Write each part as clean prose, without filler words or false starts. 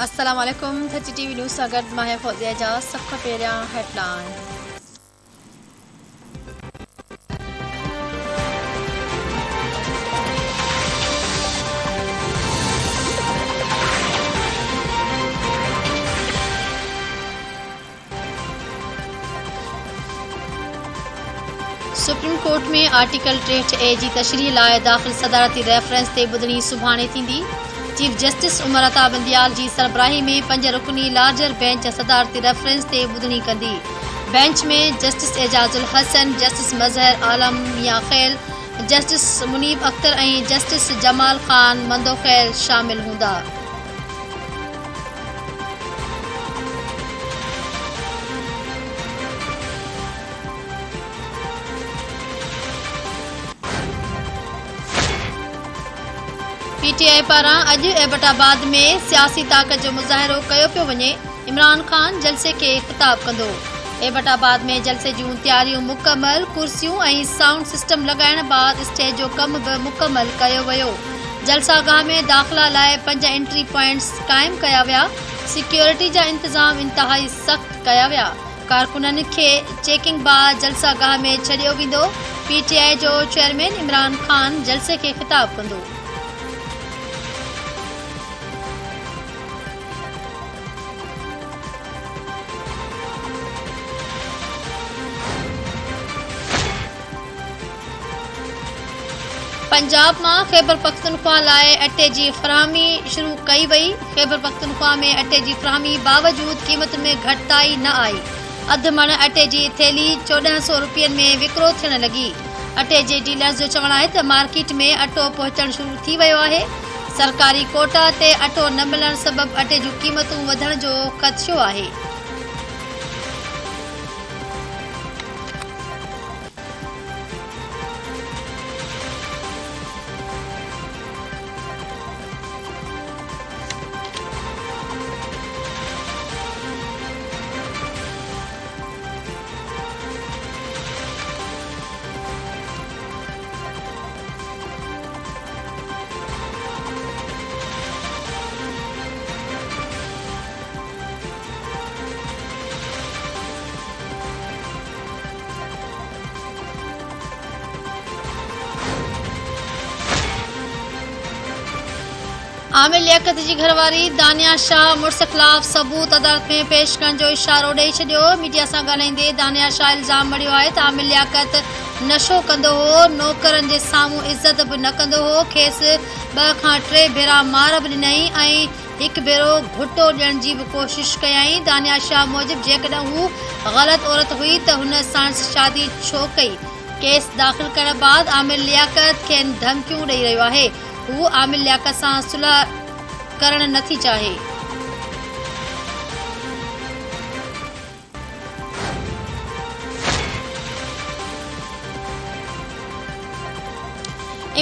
अस्सलाम वालेकुम। TV news सां गॾु मां फौज़िया जा सभ खां पहिरियां हेडलाइन। सुप्रीम कोर्ट में आर्टिकल 63A जी तशरीह लाइ दाख़िल सदारती रेफरेंस ते ॿुधणी सुभाणे थींदी। चीफ जस्टिस उमर अता बंदियाल जी सरबराही में 5 रुकनी लार्जर बेंच सदारती रेफरेंस ते ॿुधणी कंदी। बेंच में जस्टिस एजाजुल हसन, जस्टिस मज़हर आलम मियां ख़ैल, जस्टिस मुनीब अख्तर ऐं जस्टिस जमाल ख़ान मंदोख़ैल शामिल हूंदा। पीटीआई पारां अॼु एबटाबाद में सियासी ताक़त जो मुज़ाहिरो कयो पियो वञे। इमरान ख़ान जलसे खे ख़िताब कंदो। एबटाबाद में जलसे जूं तयारियूं मुकमल, कुर्सियूं ऐं साउंड सिस्टम लॻाइण बाद स्टेज जो कम बि मुकमल कयो वियो। जलसागाह में दाख़िला लाइ 5 एंट्री पॉइंट्स क़ाइमु कया विया। सिक्योरिटी जा इंतज़ाम इंतहाई सख़्त कया विया। कारकुननि खे चेकिंग बाद जलसागाह में छॾियो वेंदो। पीटीआई जो चेयरमैन इमरान ख़ान जलसे खे ख़िताब कंदो। पंजाब में खैबर पख्तूनख्वा लाइ अटे की फ़राहमी शुरू कई वई। खैबर पख्तूनख्वा में अटे की फ़राहमी बावजूद क़ीमत में घटिताई न आई। अधु मण अटे की थैली 1400 रुपयनि में विक्रो थियण लगी। अटे के डीलर्स जो चवण है मार्केट में अटो पहुचण शुरू थी वियो है। सरकारी कोटा ते अटो न मिलण सबब अटे जूं क़ीमतूं वधण जो ख़दशो है। आमिर लियाकत जी घरवारी दानिया शाह मुड़स ख़िलाफ़ सबूत अदालत में पेश करण जो इशारो ॾेई छॾियो। मीडिया सां ॻाल्हाईंदे दानिया शाह इल्ज़ाम मढ़ियो आहे त आमिर लियाकत नशो कंदो हो, नौकरनि जे साम्हूं इज़त बि न कंदो हो, खेसि 2 खां 3 भेरा मार बि ॾिनई ऐं 1 भेरो घुटो ॾियण जी बि कोशिश कयई। दानिया शाह मूजिब जेकॾहिं हू ग़लति औरत हुई त हुन सां शादी छो कई। केस दाख़िल करण बाद आमिर लियाकत खेनि धमकियूं ॾेई रहियो आहे। हू आमिर लियाकत सां सुलह करण नथी चाहे।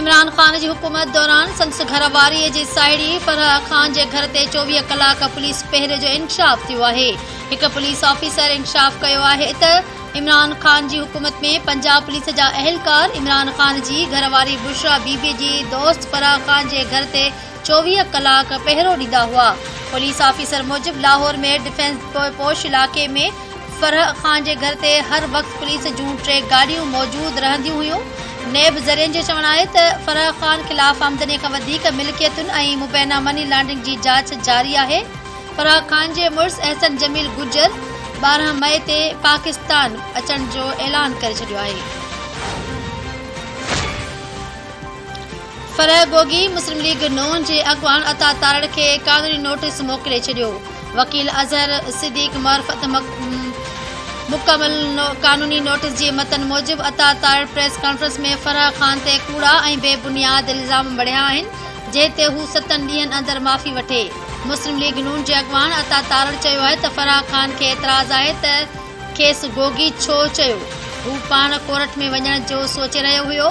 इमरान ख़ान जी हुकूमत दौरान संदसि घरवारीअ जी साहेड़ी फरह ख़ान जे घर ते 24 कलाक पुलिस पहिरे जो इंकशाफ थियो आहे। हिकु पुलिस ऑफिसर इंकशाफ कयो आहे त इमरान ख़ान जी हुकूमत में पंजाब पुलिस जा अहलकार इमरान ख़ान जी घरवारी बुशरा बीबी जी दोस्त फरह ख़ान जे घर ते 24 कलाक पहिरो ॾींदा हुआ। पुलिस ऑफिसर मूजिब लाहौर में डिफेंस पोश इलाक़े में फरह ख़ान जे घर ते हर वक़्तु पुलिस जूं 3 गाॾियूं मौजूद रहंदियूं हुयूं। नेब ज़रियनि जो चवणु आहे त फरह ख़ान ख़िलाफ़ आमदनी खां वधीक मिल्कियतुनि ऐं मुबैना मनी लॉन्ड्रिंग जी जांच जारी आहे। फरह ख़ान जे मुड़ुस अहसन जमील गुजर 12 मई ते पाकिस्तान अचण जो ऐलान करे छॾियो आहे। फरह गोगी मुस्लिम लीग नून जे अॻवान अता तारड़ खे क़ानूनी नोटिस मोकिले छॾियो। वकील अज़हर सिद्दीक़ मार्फत मुकमल क़ानूनी नोटिस जे मतन मूजिब अता तारड़ प्रेस कॉन्फ्रेंस में फरह ख़ान ते कूड़ा ऐं बेबुनियाद इल्ज़ाम बढ़िया आहिनि, जंहिं ते हू 7 ॾींहनि अंदरि माफ़ी वठे। मुस्लिम लीग नून जे अॻवान अता तारड़ चयो आहे त फरह ख़ान खे एतिराज़ आहे त खेसि गोगी छो चयो। हू पाण कोर्ट में वञण जो सोचे रहियो हुयो।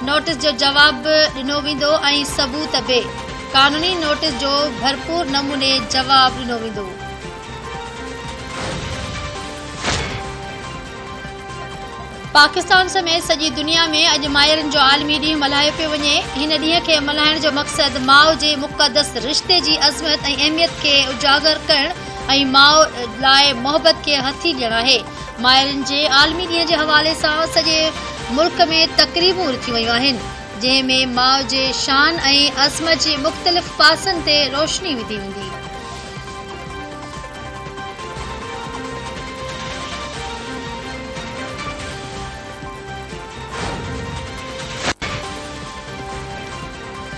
नोटिस जो जवाब ॾिनो वेंदो ऐं सबूत बि। क़ानूनी नोटिस जो भरपूर नमूने जवाब ॾिनो वेंदो। पाकिस्तान समेत सॼी दुनिया में अॼु माहिरनि जो आलमी ॾींहुं मल्हायो पियो वञे। हिन ॾींहं खे मल्हाइण जो मक़सदु माउ जे मुक़दस रिश्ते जी अज़मत ऐं अहमियत खे उजागर करणु ऐं माउ लाइ मोहबत खे हथी ॾियणु आहे। माहिरनि जे आलमी ॾींहं जे हवाले सां सॼे मुल्क में तक़रीबूं थियूं वयूं आहिनि, जंहिं में माउ जे शान ऐं अज़मत जे मुख़्तलिफ़ पासनि ते रोशनी विधी वेंदी।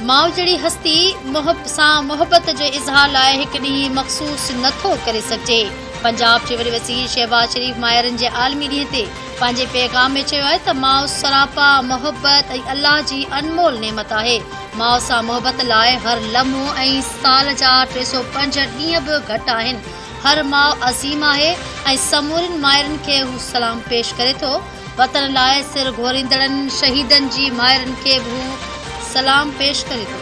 माउ जहिड़ी हस्ती सां मोहबत जे इज़हार लाइ हिकु ॾींहुं मख़सूस नथो करे सघिजे। पंजाब जे वॾे वज़ीर शहबाज शरीफ़ माहिरनि जे आलमी ॾींहं ते पंहिंजे पैगाम में चयो आहे त माउ सरापा मोहबत ऐं अल्लाह जी अनमोल नेमत आहे। माउ सां मोहबत लाइ हर लम्हो ऐं साल जा 365 ॾींहं बि घटि आहिनि। हर माउ अज़ीम आहे ऐं समूरनि माहिरनि खे हू सलाम पेश करे थो। वतन लाइ सिर घोरींदड़नि शहीदनि जी माहिरनि खे बि हू सलाम पेश करे थो।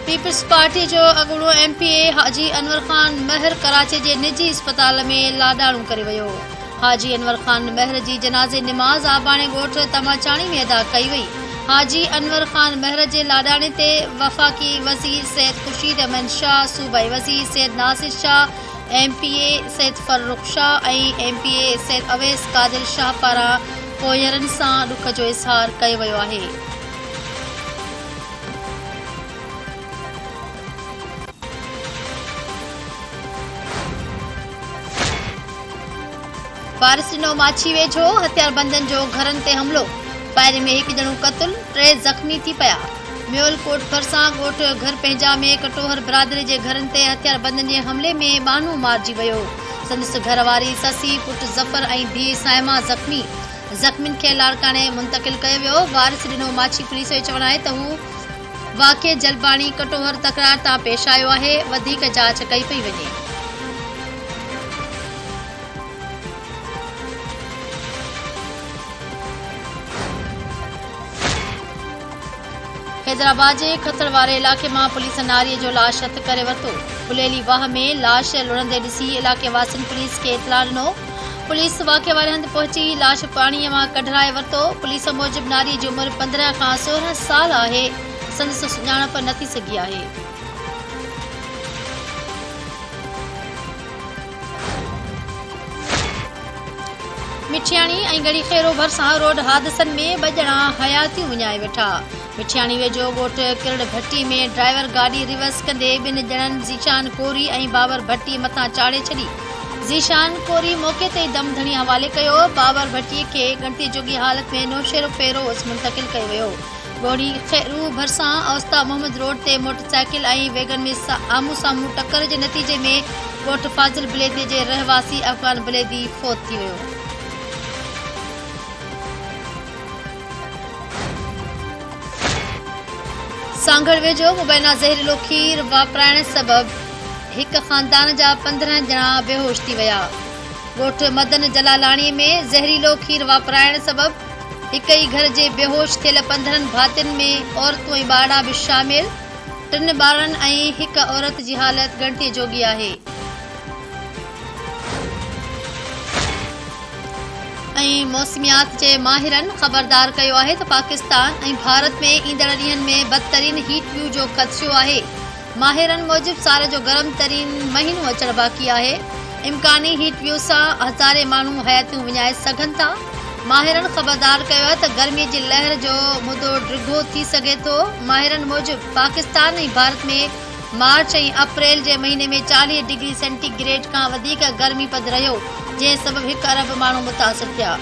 पीपल्स पार्टी जो अॻूणो MPA हाजी अनवर ख़ान महर कराची जे निजी अस्पताल में लाॾाणो करे वियो। हाजी अनवर ख़ान महर जी जनाज़े निमाज़ आबाणे ॻोठ तमाचाणी में अदा कई वई। हाजी अनवर ख़ान महर जे लाॾाणे ते वफ़ाक़ी वज़ीर सैयद ख़ुर्शीद अहमद शाह, सूबाई वज़ीर सैयद नासिर शाह, MPA सैयद फर्रुख शाह ऐं MPA सैयद अवैस कादिर शाह पारां पोयरनि सां ॾुख जो इज़हार कयो वियो आहे। वारिस ॾिनो माछी वेझो, हथियारबंदनि जो घरनि ते हमिलो। फायरिंग में हिकु ॼणो क़त्ल, 3 ज़ख़्मी थी पिया। म्योलकोट भरिसां ॻोठ घर पंहिंजा में कटोहर बिरादरी जे घरनि ते हथियारबंदनि जे हमले में बानू मारिजी वियो। संदसि घरवारी, ससी, पुट ज़फ़र ऐं धीउ साइमा ज़ख़्मी। ज़ख़्मियुनि खे लाड़काणे मुंतक़िल कयो वियो। वारिस ॾिनो माछी पुलिस जो चवणु आहे त हू वाक़िए जलबाणी कटोहर तकरार तां पेश आयो आहे। वधीक जांच कई पई वञे। हैदराबाद जे खतड़ वारे इलाक़े मां पुलिस नारीअ जो लाश हथ करे वरितो। बुलेली वाह में लाश लुढ़ंदे ॾिसी इलाक़े वासियुनि पुलिस खे इतला ॾिनो। पुलिस वाक़िए वारे हंधि पहुची लाश पाणीअ मां कढाए वरितो। पुलिस मूजिबि नारीअ जी उमिरि 15 खां 16 साल आहे। संदसि सुञाणप न थी सघी आहे। मिठियाणी ऐं गड़ीखेरो भरिसां रोड हादसनि में 2 ॼणा हयातियूं विञाए वेठा। मिठियाणी वेझो ॻोठ किरड़ भट्टी में ड्राइवर गाॾी रिवर्स कंदे 2 ॼणनि ज़ीशान कोरी ऐं बाबर भट्टी मथां चाढ़े छॾी। ज़ीशान कोरी मौक़े ते दम धणी हवाले कयो। बाबर भट्टीअ खे गणती जोगी हालत में नौशेरो फेरोज़ मुंतक़िल कयो वियो। ॻोड़ी खैरू भरिसां अवस्था मोहम्मद रोड ते मोटरसाइकिल ऐं वैगन में आमू साम्हूं टक्कर जे नतीजे में ॻोठ फाज़िल बुलेदी जे रहवासी अफ़गान बुलेदी फ़ौत थी वियो। सांगड़ वेझो मुबैना ज़हरीलो खीर वापराइण सबबि हिक ख़ानदान जा 15 ॼणा बेहोश थी विया। ॻोठ मदन जलालाणीअ में ज़हरीलो खीर वापराइण सबबि हिक ई घर जे बेहोश थियल 15 भातियुनि में औरतूं ऐं ॿारड़ा बि शामिल। 3 ॿारनि ऐं हिक औरत जी हालत गणतीअ जोगी आहे। ऐं मौसमियात जे माहिरनि ख़बरदार कयो आहे त पाकिस्तान ऐं भारत में ईंदड़ ॾींहनि में बदतरीन हीट व्यू जो ख़दशो आहे। माहिरनि मूजिबि साल जो गरम तरीन महीनो अचणु बाक़ी आहे। इम्कानी हीट व्यू सां हज़ारे माण्हू हयातियूं विञाए सघनि था। माहिरनि ख़बरदार कयो आहे त गर्मीअ जी लहर जो मुदो डिघो थी सघे थो। माहिरनि मूजिबि पाकिस्तान ऐं भारत में मार्च ऐं अप्रैल जे महीने में 40 डिग्री सेंटीग्रेड खां वधीक गर्मीपद रहियो, जंहिं सबबि 1 अरब माण्हू मुतासिर थिया।